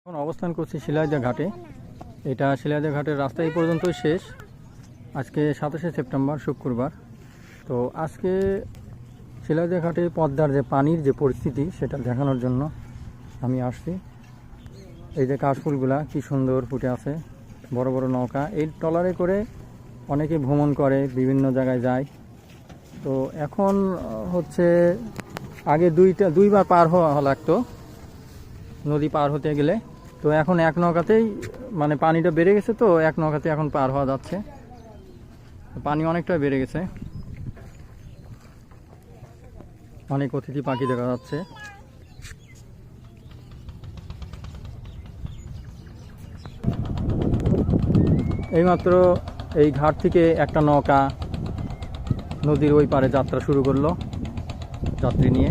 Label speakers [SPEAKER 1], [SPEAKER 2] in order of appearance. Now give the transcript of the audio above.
[SPEAKER 1] এখন অবস্থান করছি শিলাইদা ঘাটে। এটা শিলাইদা ঘাটের রাস্তা এই পর্যন্তই শেষ। আজকে 27শে সেপ্টেম্বর শুক্রবার। তো আজকে শিলাইদা ঘাটে পদ্মার যে পানির যে পরিস্থিতি সেটা দেখানোর জন্য আমি আসছি। এই যে কাশফুলগুলা কি সুন্দর ফুটে আছে, বড় বড় নৌকা এই ট্রলারে করে অনেকে ভ্রমণ করে, বিভিন্ন জায়গায় যায়। তো এখন হচ্ছে আগে দুইবার পার হওয়া লাগতো নদী পার হতে গেলে, তো এখন এক নৌকাতেই মানে পানিটা বেড়ে গেছে, তো এক নৌকাতে এখন পার হওয়া যাচ্ছে। পানি অনেকটা বেড়ে গেছে, অনেক অতিথি পাখি দেখা যাচ্ছে। এইমাত্র এই ঘাট থেকে একটা নৌকা নদীর ওই পারে যাত্রা শুরু করলো যাত্রী নিয়ে।